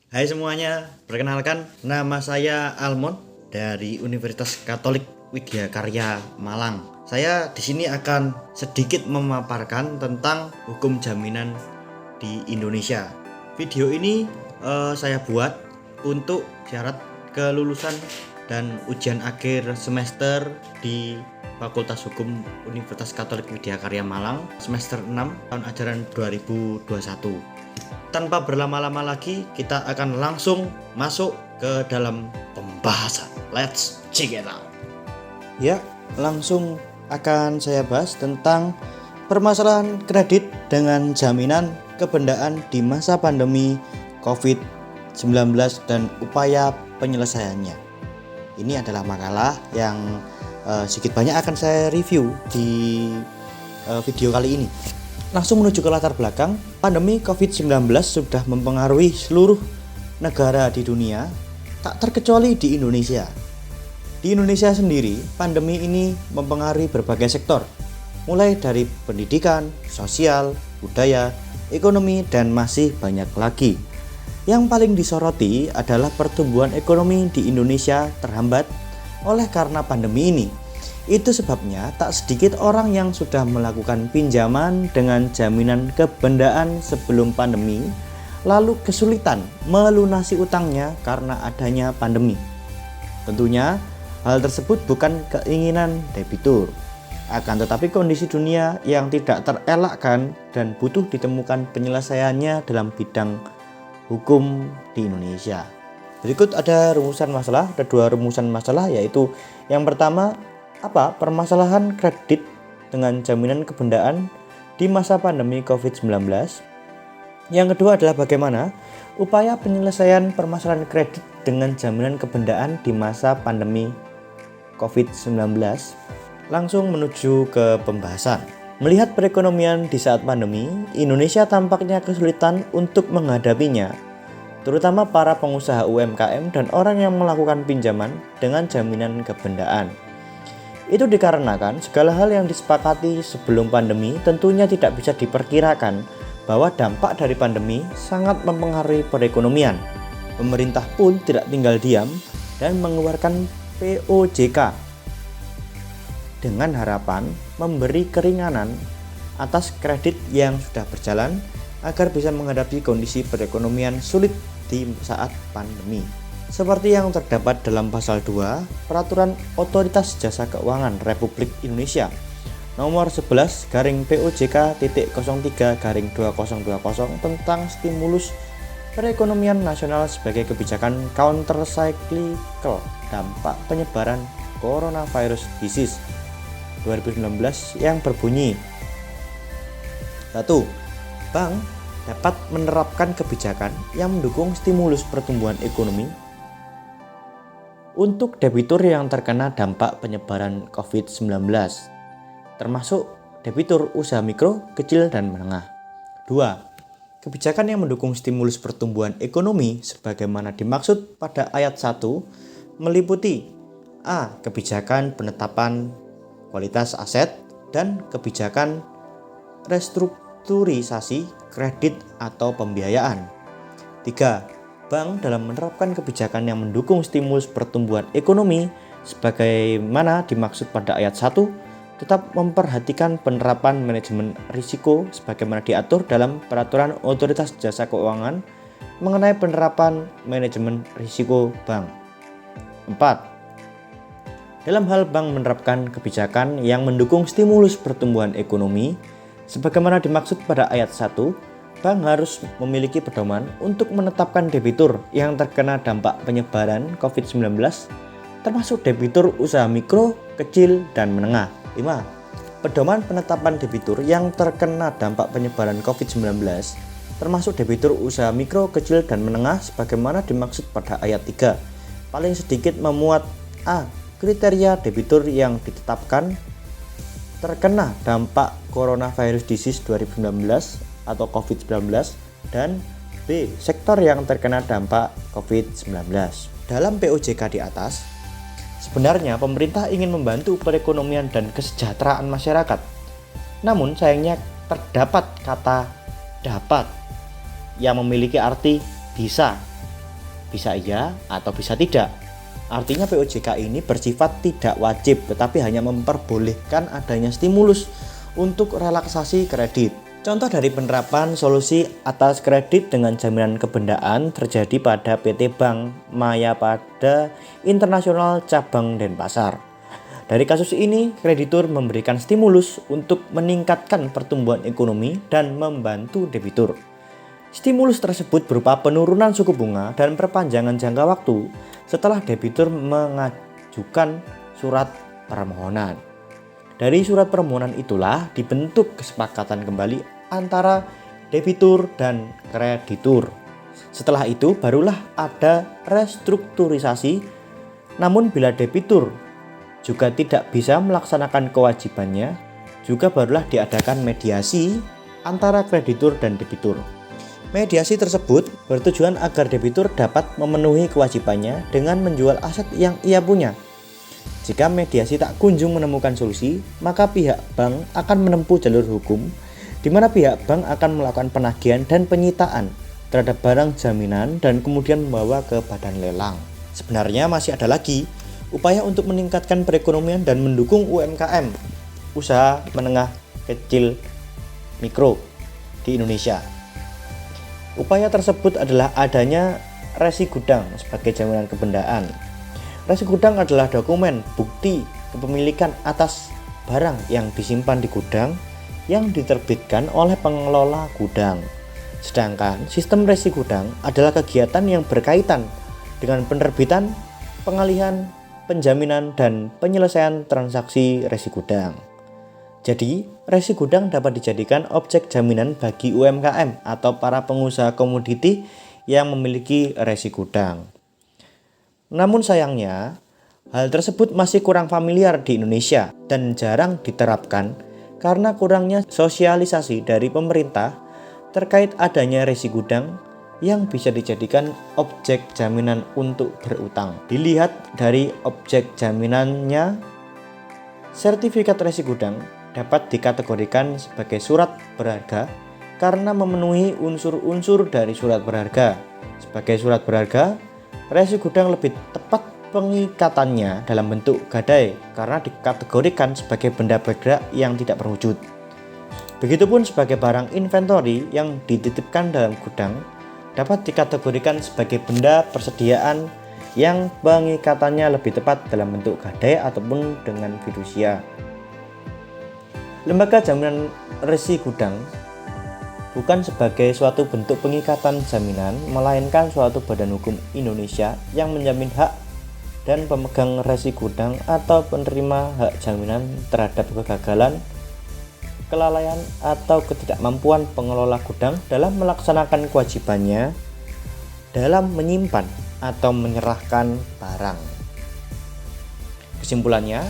Hai semuanya, perkenalkan nama saya Almond dari Universitas Katolik Widya Karya Malang. Saya di sini akan sedikit memaparkan tentang hukum jaminan di Indonesia. Video ini saya buat untuk syarat kelulusan dan ujian akhir semester di Fakultas Hukum Universitas Katolik Widya Karya Malang semester 6 tahun ajaran 2021. Tanpa berlama-lama lagi, kita akan langsung masuk ke dalam pembahasan. Let's check it out. Ya, langsung akan saya bahas tentang permasalahan kredit dengan jaminan kebendaan di masa pandemi COVID-19 dan upaya penyelesaiannya. Ini adalah makalah yang sedikit banyak akan saya review di video kali ini. Langsung menuju ke latar belakang, pandemi COVID-19 sudah mempengaruhi seluruh negara di dunia, tak terkecuali di Indonesia. Di Indonesia sendiri, pandemi ini mempengaruhi berbagai sektor, mulai dari pendidikan, sosial, budaya, ekonomi, dan masih banyak lagi. Yang paling disoroti adalah pertumbuhan ekonomi di Indonesia terhambat oleh karena pandemi ini. Itu sebabnya tak sedikit orang yang sudah melakukan pinjaman dengan jaminan kebendaan sebelum pandemi, lalu kesulitan melunasi utangnya karena adanya pandemi. Tentunya hal tersebut bukan keinginan debitur, akan tetapi kondisi dunia yang tidak terelakkan dan butuh ditemukan penyelesaiannya dalam bidang hukum di Indonesia. Berikut ada rumusan masalah, ada dua rumusan masalah, yaitu yang pertama, permasalahan kredit dengan jaminan kebendaan di masa pandemi COVID-19. Yang kedua adalah bagaimana upaya penyelesaian permasalahan kredit dengan jaminan kebendaan di masa pandemi COVID-19. Langsung menuju ke pembahasan. Melihat perekonomian di saat pandemi, Indonesia tampaknya kesulitan untuk menghadapinya, terutama para pengusaha UMKM dan orang yang melakukan pinjaman dengan jaminan kebendaan. Itu dikarenakan segala hal yang disepakati sebelum pandemi tentunya tidak bisa diperkirakan bahwa dampak dari pandemi sangat mempengaruhi perekonomian. Pemerintah pun tidak tinggal diam dan mengeluarkan POJK dengan harapan memberi keringanan atas kredit yang sudah berjalan agar bisa menghadapi kondisi perekonomian sulit di saat pandemi. Seperti yang terdapat dalam pasal 2 Peraturan Otoritas Jasa Keuangan Republik Indonesia nomor 11 POJK.03/2020 tentang stimulus perekonomian nasional sebagai kebijakan countercyclical dampak penyebaran coronavirus disease 2019 yang berbunyi 1. Bank dapat menerapkan kebijakan yang mendukung stimulus pertumbuhan ekonomi untuk debitur yang terkena dampak penyebaran COVID-19, termasuk debitur usaha mikro, kecil, dan menengah. 2. Kebijakan yang mendukung stimulus pertumbuhan ekonomi sebagaimana dimaksud pada ayat 1 meliputi A. Kebijakan penetapan kualitas aset dan kebijakan restrukturisasi kredit atau pembiayaan. 3. Bank dalam menerapkan kebijakan yang mendukung stimulus pertumbuhan ekonomi sebagaimana dimaksud pada ayat 1 tetap memperhatikan penerapan manajemen risiko sebagaimana diatur dalam Peraturan Otoritas Jasa Keuangan mengenai penerapan manajemen risiko bank. 4. Dalam hal bank menerapkan kebijakan yang mendukung stimulus pertumbuhan ekonomi sebagaimana dimaksud pada ayat 1, bank harus memiliki pedoman untuk menetapkan debitur yang terkena dampak penyebaran COVID-19, termasuk debitur usaha mikro, kecil, dan menengah. 5. Pedoman penetapan debitur yang terkena dampak penyebaran COVID-19, termasuk debitur usaha mikro, kecil, dan menengah sebagaimana dimaksud pada ayat 3, paling sedikit memuat A. Kriteria debitur yang ditetapkan terkena dampak coronavirus disease 2019 atau COVID-19 dan B. Sektor yang terkena dampak COVID-19. Dalam POJK di atas, sebenarnya pemerintah ingin membantu perekonomian dan kesejahteraan masyarakat. Namun sayangnya terdapat kata dapat yang memiliki arti bisa bisa iya atau bisa tidak. Artinya POJK ini bersifat tidak wajib, tetapi hanya memperbolehkan adanya stimulus untuk relaksasi kredit. Contoh dari penerapan solusi atas kredit dengan jaminan kebendaan terjadi pada PT Bank Mayapada Internasional Cabang Denpasar. Dari kasus ini, kreditur memberikan stimulus untuk meningkatkan pertumbuhan ekonomi dan membantu debitur. Stimulus tersebut berupa penurunan suku bunga dan perpanjangan jangka waktu setelah debitur mengajukan surat permohonan. Dari surat permohonan itulah dibentuk kesepakatan kembali antara debitur dan kreditur. Setelah itu barulah ada restrukturisasi. Namun bila debitur juga tidak bisa melaksanakan kewajibannya, juga barulah diadakan mediasi antara kreditur dan debitur. Mediasi tersebut bertujuan agar debitur dapat memenuhi kewajibannya dengan menjual aset yang ia punya. Jika mediasi tak kunjung menemukan solusi, maka pihak bank akan menempuh jalur hukum, di mana pihak bank akan melakukan penagihan dan penyitaan terhadap barang jaminan dan kemudian membawa ke badan lelang. Sebenarnya masih ada lagi upaya untuk meningkatkan perekonomian dan mendukung UMKM, usaha menengah kecil mikro di Indonesia. Upaya tersebut adalah adanya resi gudang sebagai jaminan kebendaan. Resi gudang adalah dokumen bukti kepemilikan atas barang yang disimpan di gudang yang diterbitkan oleh pengelola gudang. Sedangkan sistem resi gudang adalah kegiatan yang berkaitan dengan penerbitan, pengalihan, penjaminan, dan penyelesaian transaksi resi gudang. Jadi, resi gudang dapat dijadikan objek jaminan bagi UMKM atau para pengusaha komoditi yang memiliki resi gudang. Namun sayangnya, hal tersebut masih kurang familiar di Indonesia dan jarang diterapkan karena kurangnya sosialisasi dari pemerintah terkait adanya resi gudang yang bisa dijadikan objek jaminan untuk berutang. Dilihat dari objek jaminannya, sertifikat resi gudang dapat dikategorikan sebagai surat berharga karena memenuhi unsur-unsur dari surat berharga. Sebagai surat berharga, resi gudang lebih tepat pengikatannya dalam bentuk gadai karena dikategorikan sebagai benda bergerak yang tidak berwujud. Begitupun sebagai barang inventory yang dititipkan dalam gudang dapat dikategorikan sebagai benda persediaan yang pengikatannya lebih tepat dalam bentuk gadai ataupun dengan fidusia. Lembaga jaminan resi gudang bukan sebagai suatu bentuk pengikatan jaminan, melainkan suatu badan hukum Indonesia yang menjamin hak dan pemegang resi gudang atau penerima hak jaminan terhadap kegagalan, kelalaian, atau ketidakmampuan pengelola gudang dalam melaksanakan kewajibannya dalam menyimpan atau menyerahkan barang. Kesimpulannya,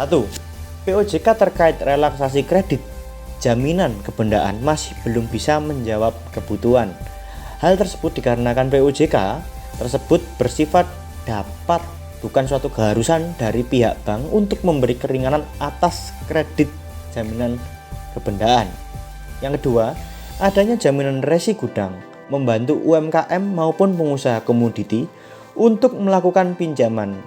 1. POJK terkait relaksasi kredit jaminan kebendaan masih belum bisa menjawab kebutuhan. Hal tersebut dikarenakan POJK tersebut bersifat dapat, bukan suatu keharusan dari pihak bank untuk memberi keringanan atas kredit jaminan kebendaan. Yang kedua, adanya jaminan resi gudang membantu UMKM maupun pengusaha komoditi untuk melakukan pinjaman.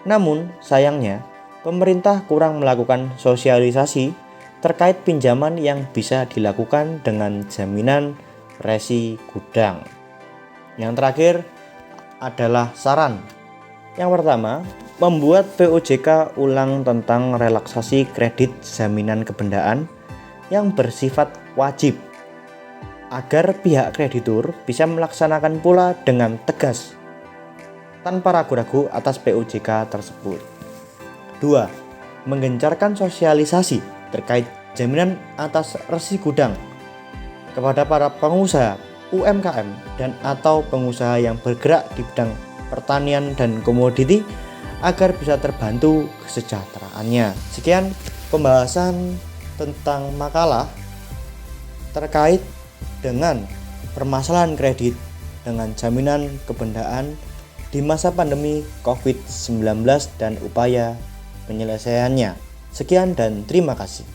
Namun sayangnya pemerintah kurang melakukan sosialisasi terkait pinjaman yang bisa dilakukan dengan jaminan resi gudang. Yang terakhir adalah saran. Yang pertama, membuat POJK ulang tentang relaksasi kredit jaminan kebendaan yang bersifat wajib agar pihak kreditur bisa melaksanakan pula dengan tegas tanpa ragu-ragu atas POJK tersebut. 2. Menggencarkan sosialisasi terkait jaminan atas resi gudang kepada para pengusaha UMKM dan atau pengusaha yang bergerak di bidang pertanian dan komoditi agar bisa terbantu kesejahteraannya. Sekian pembahasan tentang makalah terkait dengan permasalahan kredit dengan jaminan kebendaan di masa pandemi COVID-19 dan upaya penyelesaiannya. Sekian dan terima kasih.